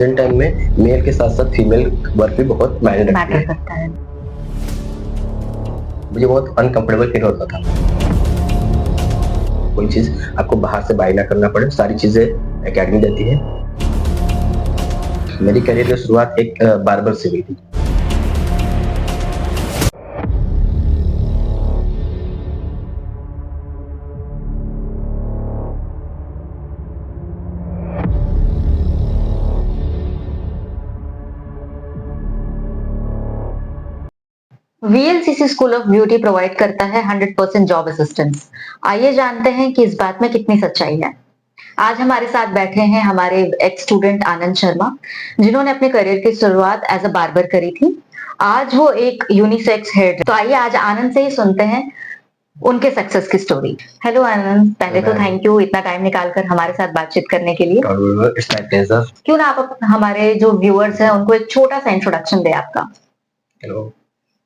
Present time में mail के साथ साथ फीमेल वर्क भी बहुत मायने रखती मैटर है। करता है। मुझे बहुत अनकंफर्टेबल फील होता था। कोई चीज आपको बाहर से बाय ना करना पड़े, सारी चीजें एकेडमी देती है। मेरी करियर की शुरुआत एक बार्बर से हुई थी। VLCC school of beauty provide करता है 100% जॉब असिस्टेंस। आइए जानते हैं कि इस बात में कितनी सच्चाई है। आज हमारे साथ बैठे हैं हमारे एक्स स्टूडेंट आनंद शर्मा, जिन्होंने अपने करियर की शुरुआत एज अ बार्बर करी थी। आज वो एक यूनिसेक्स हेयर। तो आइए आज आनंद से ही सुनते हैं उनके सक्सेस की स्टोरी। हेलो आनंद, पहले तो थैंक यू इतना टाइम निकालकर हमारे साथ बातचीत करने के लिए। It's my pleasure. क्यों ना आप हमारे जो व्यूअर्स हैं उनको एक छोटा सा इंट्रोडक्शन दे आपका। हेलो,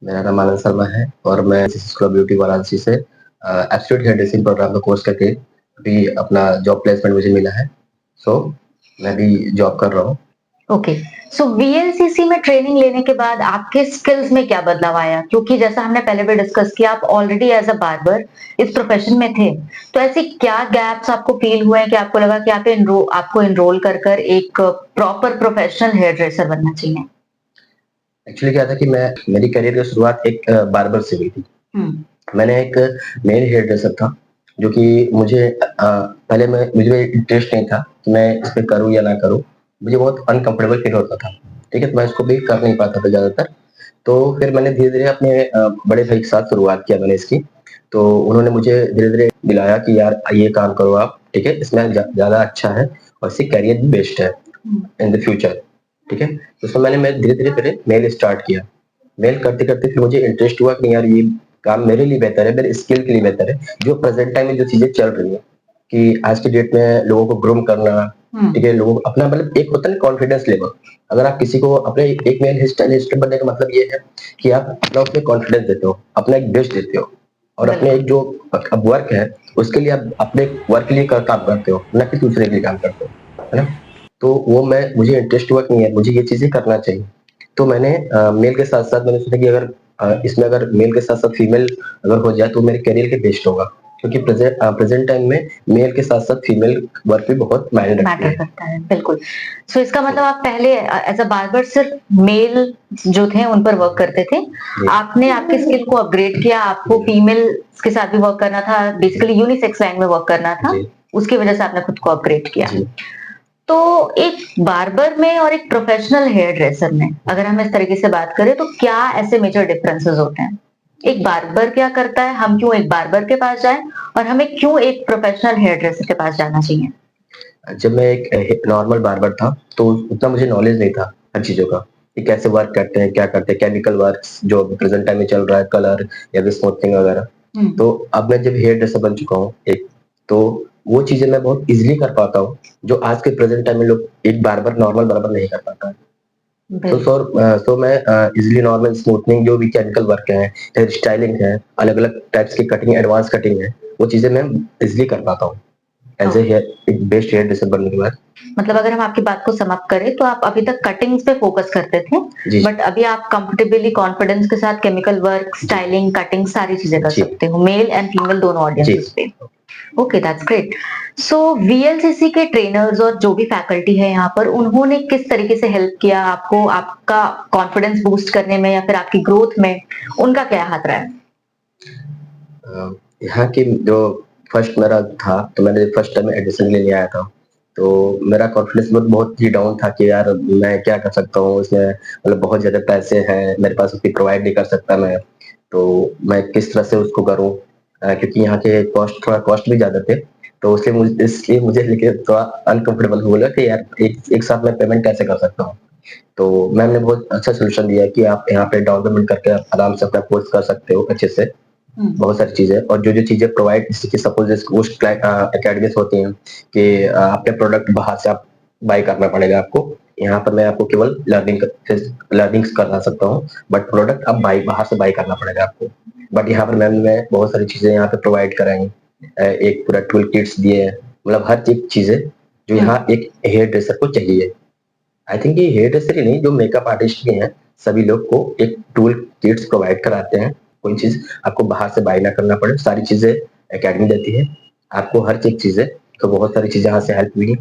मेरा नाम आनंद शर्मा है और मैं स्कूल ऑफ ब्यूटी वाराणसी से एब्सोल्यूट हेयर ड्रेसिंग प्रोग्राम का कोर्स करके भी अपना जॉब प्लेसमेंट मुझे मिला है। सो मैं भी जॉब कर रहा हूँ। ओके, सो वीएलसीसी में ट्रेनिंग लेने के बाद आपके स्किल्स में क्या बदलाव आया? क्योंकि जैसा हमने पहले भी डिस्कस किया, आप ऑलरेडी एज अ बार्बर इस प्रोफेशन में थे, तो ऐसे क्या गैप्स आपको फील हुए हैं कि आपको लगा कि आपको एनरोल कर कर एक प्रॉपर प्रोफेशनल हेयर ड्रेसर बनना चाहिए? एक्चुअली क्या था कि मेरी करियर की शुरुआत एक बार्बर से हुई थी। मैंने एक मेल हेयर ड्रेसर था जो कि मुझे इंटरेस्ट नहीं था कि मैं इसमें करूँ या ना करूँ। मुझे बहुत अनकंफर्टेबल फील होता था। ठीक है, तो मैं इसको भी कर नहीं पाता था ज्यादातर। तो फिर मैंने धीरे धीरे अपने बड़े भाई के साथ शुरुआत किया मैंने इसकी। तो उन्होंने मुझे धीरे धीरे दिलाया कि यार ये काम करो आप, ठीक है, इसमें ज्यादा अच्छा है और इससे करियर भी बेस्ट है इन द फ्यूचर। ठीक है, तो उसमें मैं धीरे धीरे धीरे मेल स्टार्ट किया। मेल करते करते फिर मुझे इंटरेस्ट हुआ कि यार ये काम मेरे लिए बेहतर है, मेरे स्किल के लिए बेहतर है। जो प्रेजेंट टाइम में जो चीजें चल रही है कि आज की डेट में लोगों को ग्रूम करना, ठीक है, लोगों को अपना मतलब एक होता है ना कॉन्फिडेंस लेवल। अगर आप किसी को अपने एक मेल हेयर स्टाइलिस्ट बनने का मतलब ये है कि आप अपना उसमें कॉन्फिडेंस देते हो, अपना एक बेस्ट देते हो और अपने एक जो अब वर्क है उसके लिए आप अपने वर्क के लिए काम करते हो, ना कि दूसरे के लिए काम करते हो, है ना। तो वो मुझे इंटरेस्ट हुआ कि यार मुझे ये चीजें करना चाहिए। तो मैंने मेल के साथ साथ मैंने सोचा कि इसमें अगर मेल के साथ साथ फीमेल अगर हो जाए तो मेरे करियर के बेस्ट होगा, क्योंकि प्रेजेंट टाइम में मेल के साथ साथ फीमेल वर्क भी बहुत मायने रखती मैटर है। करता है, बिल्कुल। सो इसका मतलब आप पहले एज अ बार्बर सिर्फ मेल जो थे उन पर वर्क करते थे। आपने आपके स्किल को अपग्रेड किया, आपको फीमेल के साथ भी वर्क करना था, बेसिकली यूनिसेक्स लाइन में वर्क करना था। उसकी वजह से आपने खुद को अपग्रेड किया। तो एक बार्बर में और एक प्रोफेशनल हेयर ड्रेसर में अगर हम इस तरीके से बात करें तो क्या ऐसे मेजर डिफरेंसेस होते हैं? एक बार्बर क्या करता है, हम क्यों एक बार्बर के पास जाएं, और हमें क्यों एक प्रोफेशनल हेयर ड्रेसर के पास जाना चाहिए? जब मैं एक नॉर्मल बार्बर था तो उतना मुझे नॉलेज नहीं था हर चीजों का कि कैसे वर्क करते हैं, क्या करते हैं, केमिकल वर्क जो प्रेजेंट टाइम में चल रहा है, कलर या फिर स्मूथनिंग वगैरह। तो अब मैं जब हेयर ड्रेसर बन चुका हूँ एक, तो वो चीजें मैं बहुत इजीली कर पाता हूँ जो आज के प्रेजेंट टाइम में लोग एक बार्बर नॉर्मल बार्बर नहीं कर पाता है। तो मैं इजीली नॉर्मल स्मूथनिंग जो भी केमिकल वर्क है, हेयर स्टाइलिंग है, अलग अलग टाइप्स की कटिंग, एडवांस कटिंग है, वो चीजें मैं इजीली कर पाता हूँ एज ए हेयर एक बेस्ट हेयर ड्रेसर बनने के बाद। मतलब अगर हम आपकी बात को समाप्त करें तो आप अभी तक कटिंग्स पे फोकस करते थे, बट अभी आप कंफर्टेबली कॉन्फिडेंस के साथ केमिकल वर्क, स्टाइलिंग, कटिंग सारी चीजें कर सकते हो, मेल एंड फीमेल दोनों ऑडियंसेस पे। Okay, that's great. So VLCC के ट्रेनर्स और जो भी फैकल्टी है यहाँ पर, उन्होंने किस तरीके से हेल्प किया आपको आपका कॉन्फिडेंस बूस्ट करने में या फिर आपकी ग्रोथ में? उनका क्या हाथ रहा है? यहाँ की जो फर्स्ट मेरा था, तो मैंने फर्स्ट टाइम एडमिशन लेने आया था, तो मेरा कॉन्फिडेंस लेवल बहुत ही डाउन था कि यार मैं क्या कर सकता हूँ इसमें, मतलब बहुत ज्यादा पैसे हैं मेरे पास, उसकी प्रोवाइड नहीं कर सकता मैं, तो मैं किस तरह से उसको करूँ, क्योंकि यहाँ के थोड़ा कॉस्ट भी ज्यादा थे। तो इसलिए मुझे लेके थोड़ा अनकंफर्टेबल हो गया कि यार एक साथ मैं पेमेंट कैसे कर सकता हूँ। तो मैम ने बहुत अच्छा सोल्यूशन दिया कि आप यहाँ पे डाउन पेमेंट करके आप आराम से अपना कोर्स कर सकते हो अच्छे से। बहुत सारी चीजें और जो जो चीजें प्रोवाइड, सपोज एकेडमीज होती हैं कि अपने प्रोडक्ट बाहर से आप बाय करना पड़ेगा आपको, यहाँ पर मैं आपको केवल लर्निंग्स करा सकता हूँ, बट प्रोडक्ट आप बाहर से बाय करना पड़ेगा आपको। बट यहाँ पर मैम ने बहुत सारी चीजें यहाँ पे प्रोवाइड कराई, एक पूरा टूल किट्स दिए, मतलब हर चीजें जो यहाँ एक हेयर ड्रेसर को चाहिए। आई थिंक ये हेयर ड्रेसर ही नहीं, जो मेकअप आर्टिस्ट भी हैं, सभी लोग को एक टूल किट्स प्रोवाइड कराते हैं। कोई चीज़ आपको बाहर से बाय ना करना पड़े, सारी चीज़ें अकेडमी देती है। आपको हर एक चीज़ें, तो बहुत सारी चीज़ें यहाँ से हेल्प हुई।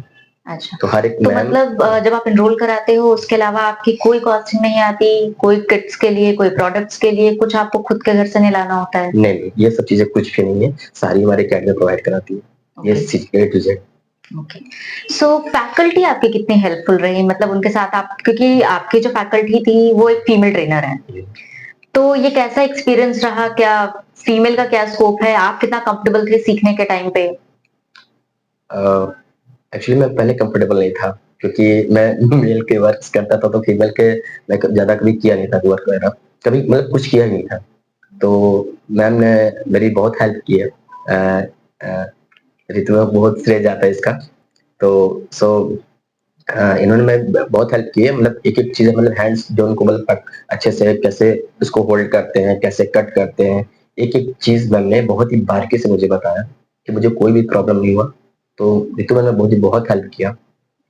अच्छा, तो हर एक तो मैम मतलब जब आप एनरोल कराते हो उसके अलावा आपकी कोई कॉस्टिंग नहीं आती, कोई किट्स के लिए, कोई प्रोडक्ट्स के लिए कुछ आपको खुद के घर से नहीं लाना होता है? नहीं, नहीं, ये सब चीज़ें कुछ भी नहीं है, सारी हमारी अकेडमी प्रोवाइड कराती है। ये ओके, चीज़ A to Z. Okay. So faculty आपकी कितनी हेल्पफुल रही? मतलब उनके साथ आप क्योंकि आपकी जो फैकल्टी थी वो एक फीमेल ट्रेनर है, जी। तो ये कैसा एक्सपीरियंस रहा? क्या फीमेल का क्या स्कोप है? आप कितना कंफर्टेबल थे सीखने के टाइम पे? एक्चुअली मैं पहले कंफर्टेबल नहीं था, क्योंकि मैं मेल के वर्क्स करता था, तो फीमेल के मैं ज़्यादा कभी किया नहीं था वर्क वगैरह, कभी मतलब कुछ किया ही नहीं था। तो मैम ने मेरी बहुत हेल्प की है। ऋतु में बहुत श्रेय जाता है इसका। तो सो इन्होंने मैं बहुत हेल्प की है, मतलब एक-एक चीज़ें, मतलब हैंड्स जो उनको मतलब अच्छे से कैसे उसको होल्ड करते हैं, कैसे कट करते हैं, एक-एक चीज़ मैम ने बहुत ही बारीकी से मुझे बताया कि मुझे कोई भी प्रॉब्लम नहीं हुआ। तो ऋतु मैम ने मुझे बहुत हेल्प किया,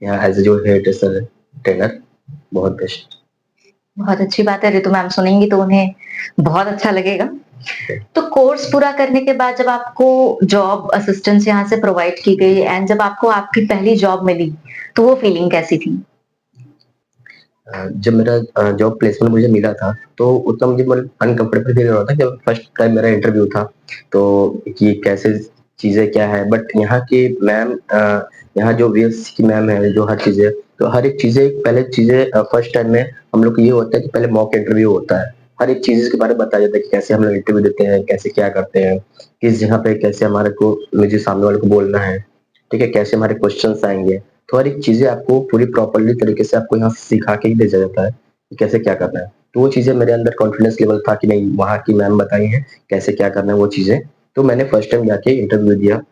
यहाँ एज़ जो हेयर ड्रेसर ट्रेनर, बहुत बेस्ट। बहुत अच्छी बात है, ऋतु मैम सुनेंगी तो उन्हें बहुत अच्छा लगेगा। तो कोर्स पूरा करने के बाद जब आपको जॉब असिस्टेंस यहाँ से प्रोवाइड की गई एंड जब आपको आपकी पहली जॉब मिली, तो वो फीलिंग कैसी थी? जब मेरा जॉब प्लेसमेंट मुझे मिला था, तो उतना मुझे मतलब अनकम्फर्टेबल फील हो रहा था, जब फर्स्ट टाइम मेरा इंटरव्यू था, तो कि कैसे चीज़ें क्या है, बट यहाँ की मैम यहाँ जो वीएलसी की मैम है, जो हर चीज़ें, तो हर एक चीज़ें पहले चीज़ें फर्स्ट टाइम में हम लोग को ये होता है कि पहले मॉक इंटरव्यू होता है। हर एक चीज़ के बारे में बताया जाता है कि कैसे हम लोग इंटरव्यू देते हैं, कैसे क्या करते हैं, किस जगह पे कैसे हमारे को मुझे सामने वाले को बोलना है, ठीक है? कैसे हमारे क्वेश्चन्स आएँगे। तो हर एक चीज़ें आपको पूरी प्रॉपर्ली तरीके से आपको यहाँ सिखा के ही भेजा जाता है, कि कैसे क्या करना है। तो वो चीज़ें मेरे अंदर कॉन्फिडेंस लेवल था कि नहीं, वहाँ की मैम बताई हैं, कैसे क्या करना है वो चीज़ें। तो मैंने फर्स्ट टाइम जाके इंटरव्यू दिया,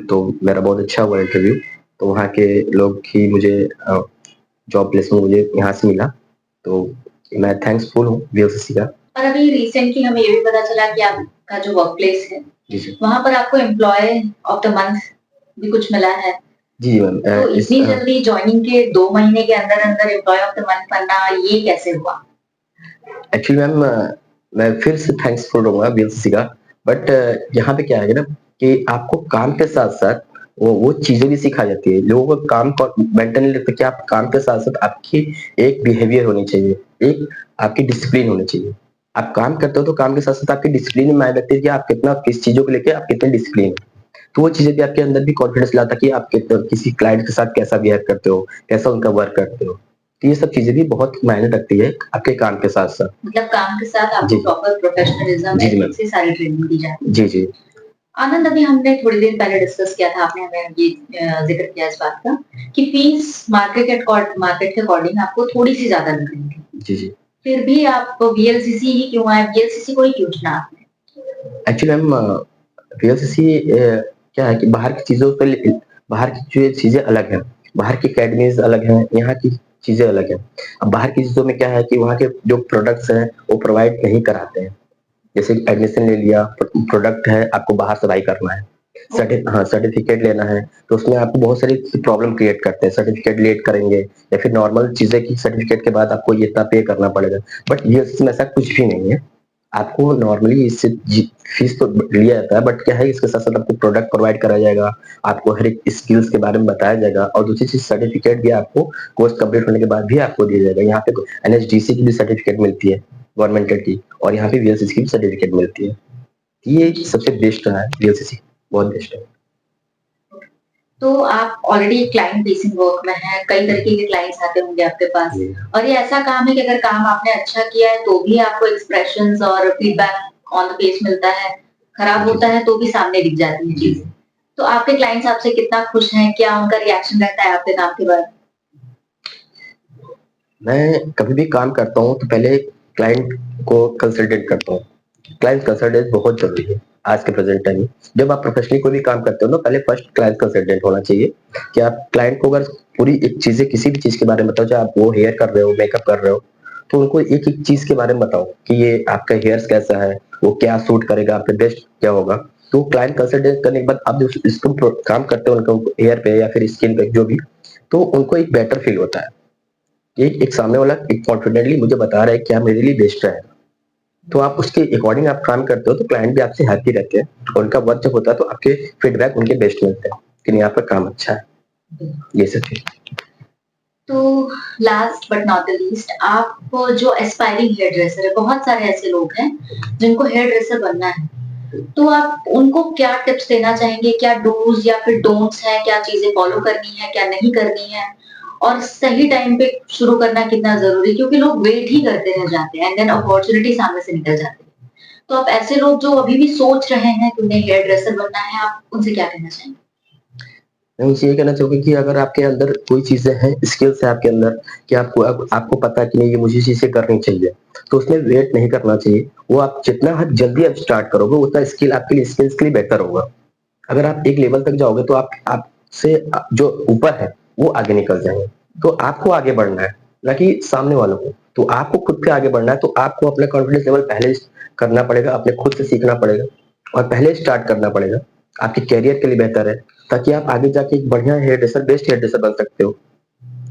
तो मेरा बहुत अच्छा हुआ इंटरव्यू। तो वहाँ के लोग ही मुझे जॉब प्लेसमेंट मुझे यहाँ से मिला, तो मैं थैंक्सफुल हूँ वीएलसीसी का। और अभी रिसेंटली हमें ये भी पता चला कि आपका जो वर्क प्लेस है, जी, जी। वहाँ पर आपको एम्प्लॉयी ऑफ द मंथ भी कुछ मिला है। जी, मैम तो इतनी जल्दी जॉइनिंग के 2 महीने के अंदर-अंदर एम्प्लॉयी ऑफ द मंथ बनना ये कैसे हुआ? एक्चुअली मैम मैं फिर से थैंक्सफुल रहूँगा बीएलसीसी का, बट यहाँ पे क्या है ना, कि आपको काम के साथ-साथ वो चीज़ें भी सिखाई जाती है। लोगों को काम को मेंटेन नहीं रखते, कि आप काम के साथ-साथ आपकी एक बिहेवियर होनी चाहिए, एक आपकी डिसिप्लिन होनी चाहिए। आप काम करते हो तो काम के साथ-साथ आपकी डिसिप्लिन भी मायने रखती है, कि आप कितना किस चीज़ों को लेके आप कितने डिसिप्लिन हैं। तो वो चीज़ें भी आपके अंदर भी कॉन्फिडेंस लाता है कि आप किसी क्लाइंट के साथ कैसा बिहेव करते हो, कैसा उनका वर्क करते हो। तो ये सब चीज़ें भी बहुत मायने रखती है आपके काम के साथ-साथ। मतलब काम के साथ आपको जी। प्रॉपर प्रोफेशनलिज्म, जी, जी, मैम। एथिक्स से सारी ट्रेनिंग दी जाती है। जी, जी। आनंद, अभी हमने थोड़ी देर पहले डिस्कस किया था, आपने हमें ये ज़िक्र किया इस बात का कि फीस मार्केट के अकॉर्डिंग आपको थोड़ी-सी ज़्यादा लग रही थी। जी, जी। फिर भी आप वीएलसीसी ही क्यों आए? वीएलसीसी को ही क्यों चुना आपने? एक्चुअली मैम वीएलसीसी क्या है कि बाहर की जो चीज़ें अलग हैं, बाहर की अकेडमीज़ अलग हैं, यहाँ की चीज़ें अलग हैं। अब बाहर की चीज़ों में क्या है कि वहाँ के जो प्रोडक्ट्स हैं, वो प्रोवाइड नहीं कराते हैं। जैसे एडमिशन ले लिया, प्रोडक्ट है, आपको बाहर से बाय करना है। सर्टिफ़िकेट लेना है, तो उसमें आपको बहुत सारी प्रॉब्लम क्रिएट करते हैं। सर्टिफ़िकेट लेट करेंगे, या फिर नॉर्मल चीज़ें कि सर्टिफ़िकेट के बाद आपको ये इतना पे करना पड़ेगा। बट वीएलसीसी में ऐसा कुछ भी नहीं है। आपको नॉर्मली इससे फीस तो लिया जाता है, बट क्या है, इसके साथ-साथ आपको प्रोडक्ट प्रोवाइड कराया जाएगा, आपको हर एक स्किल्स के बारे में बताया जाएगा, और दूसरी चीज़ सर्टिफ़िकेट भी आपको कोर्स कंप्लीट होने के बाद भी आपको दिया जाएगा। यहाँ पे एनएचडीसी की भी सर्टिफ़िकेट मिलती है, गवर्नमेंटेड की, और यहाँ पे वीएलसीसी की भी सर्टिफ़िकेट मिलती है। ये सबसे बेस्ट रहा है वीएलसीसी, बहुत बेस्ट है। तो आप ऑलरेडी क्लाइंट फेसिंग वर्क में हैं, कई तरीके के क्लाइंट्स आते होंगे आपके पास जी। और ये ऐसा काम है कि अगर काम आपने अच्छा किया है तो भी आपको एक्सप्रेशंस और फीडबैक ऑन द पेज मिलता है, खराब जी, होता है तो भी सामने दिख जाती है जी। चीज़ें। तो आपके क्लाइंट्स आपसे कितना खुश हैं? क्या उनका रिएक्शन रहता है आपके काम के बाद? मैं कभी भी काम करता हूँ तो पहले क्लाइंट को कंसल्टेट करता हूँ। क्लाइंट कंसल्टेंट बहुत ज़रूरी है आज के प्रेज़ेंट टाइम में। जब आप प्रोफ़ेशनली कोई भी काम करते हो ना, पहले फर्स्ट क्लाइंट कंसल्टेंट होना चाहिए, कि आप क्लाइंट को अगर पूरी एक चीज़ें किसी भी चीज़ के बारे में बताओ, चाहे आप वो हेयर कर रहे हो, मेकअप कर रहे हो, तो उनको एक-एक चीज़ के बारे में बताओ कि ये आपका हेयर्स कैसा है, वो क्या सूट करेगा, आपके बेस्ट क्या होगा। तो क्लाइंट कंसल्टेंट करने के बाद आप जो इसको काम करते हो उनको हेयर पे या फिर स्किन पे जो भी, तो उनको एक बेटर फ़ील होता है। एक सामने वाला एक कॉन्फिडेंटली मुझे बता रहा है क्या मेरे लिए बेस्ट रहेगा, तो आप उसके अकॉर्डिंग आप काम करते हो तो क्लाइंट भी आपसे हैप्पी रहते हैं, और उनका वर्क जब होता है तो आपके फीडबैक उनके बेस्ट मिलते हैं कि नहीं आपका काम अच्छा है, ये सब चीज। तो last but not the least, आप जो एस्पायरिंग हेयर ड्रेसर है, बहुत सारे ऐसे लोग हैं जिनको हेयर ड्रेसर बनना है, तो आप उनको क्या टिप्स देना चाहेंगे? क्या डूज या फिर डोंट्स हैं? क्या चीजें फॉलो करनी है, क्या नहीं करनी है? और सही टाइम पे शुरू करना कितना जरूरी है? क्योंकि लोग वेट ही करते रह जाते हैं एंड देन अपॉर्चुनिटी सामने से निकल जाती है। तो आप ऐसे लोग जो अभी भी सोच रहे हैं कि उन्हें हेयर ड्रेसर बनना है, आप उनसे क्या कहना चाहेंगे? मैं उनसे ये कहना चाहूंगा कि अगर आपके अंदर कोई चीजें हैं, स्किल्स है आपके अंदर, कि आपको पता है कि नहीं ये मुझे चीजें करनी चाहिए, तो उसमें वेट नहीं करना चाहिए। वो आप जितना हद जल्दी आप स्टार्ट करोगे उतना स्किल आपके लिए स्किल्स के लिए बेहतर होगा। अगर आप एक लेवल तक जाओगे तो आप आपसे जो ऊपर है वो आगे निकल जाएंगे। तो आपको आगे बढ़ना है, ना कि सामने वालों को। तो आपको खुद पे आगे बढ़ना है, तो आपको अपना कॉन्फिडेंस लेवल पहले करना पड़ेगा, अपने खुद से सीखना पड़ेगा और पहले स्टार्ट करना पड़ेगा। आपके करियर के लिए बेहतर है, ताकि आप आगे जाके एक बढ़िया hairdresser, best hairdresser बन सकते हो।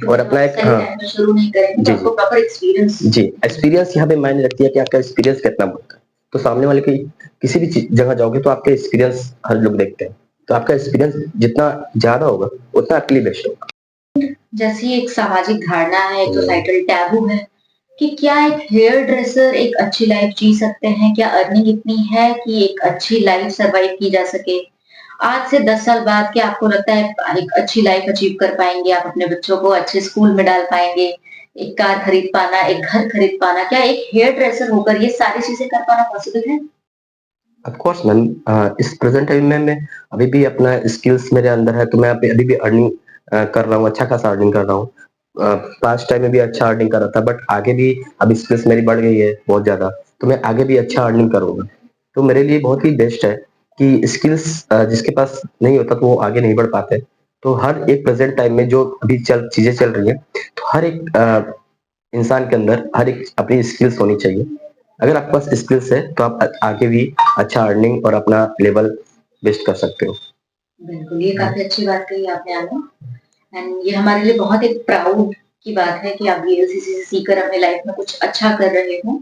और अपना एक सही टाइम पे शुरू नहीं करेंगे तो जी, जी। आपको प्रॉपर एक्सपीरियंस जी, एक्सपीरियंस यहाँ पे मायने रखती है कि आपका एक्सपीरियंस कितना बढ़ता है। तो सामने वाले की किसी भी जगह जाओगे तो आपका एक्सपीरियंस हर लोग देखते हैं। तो आपका एक्सपीरियंस जितना ज्यादा होगा उतना आपके लिए बेस्ट होगा। जैसी एक सामाजिक धारणा है, एक सोसाइटल टैबू है कि क्या एक हेयर ड्रेसर एक अच्छी लाइफ जी सकते हैं? क्या अर्निंग इतनी है कि एक अच्छी लाइफ सर्वाइव की जा सके? आज से 10 साल बाद क्या आपको लगता है एक अच्छी लाइफ अचीव कर पाएँगे? आप अपने बच्चों को अच्छे स्कूल में डाल पाएँगे? एक कार खरीद पाना, एक घर खरीद पाना, क्या एक हेयर ड्रेसर होकर ये सारी चीज़ें कर पाना पॉसिबल है? ऑफ कोर्स मैम, इस प्रेजेंट टाइम में मैं अभी भी अपना स्किल्स मेरे अंदर है, तो मैं अभी भी अर्निंग कर रहा हूँ, अच्छा खासा अर्निंग कर रहा हूँ। पास्ट टाइम में भी अच्छा अर्निंग कर रहा था, बट आगे भी अब स्किल्स मेरी बढ़ गई है बहुत ज्यादा, तो मैं आगे भी अच्छा अर्निंग करूंगा। तो मेरे लिए बहुत ही बेस्ट है कि स्किल्स जिसके पास नहीं होता तो वो आगे नहीं बढ़ पाते। तो हर एक प्रेजेंट टाइम में जो अभी चीजें चल रही है, तो हर एक इंसान के अंदर हर एक अपनी स्किल्स होनी चाहिए। अगर आपके पास स्किल्स है तो आप आगे भी अच्छा अर्निंग और अपना लेवल बेस्ट कर सकते हो। बिल्कुल, ये काफ़ी अच्छी बात कही आपने आना, एंड ये हमारे लिए बहुत एक प्राउड की बात है कि आप वीएलसीसी से सीखकर अपनी लाइफ में कुछ अच्छा कर रहे हो,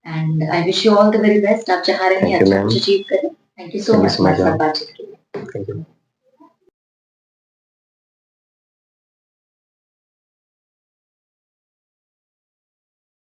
and I wish you all the very best. आप जहाँ रहें थैंक यू अच्छा मैम। कुछ अचीव करें। Thank you so thank you much so much हमारे साथ मैम। बातचीत के लिए। Thank you.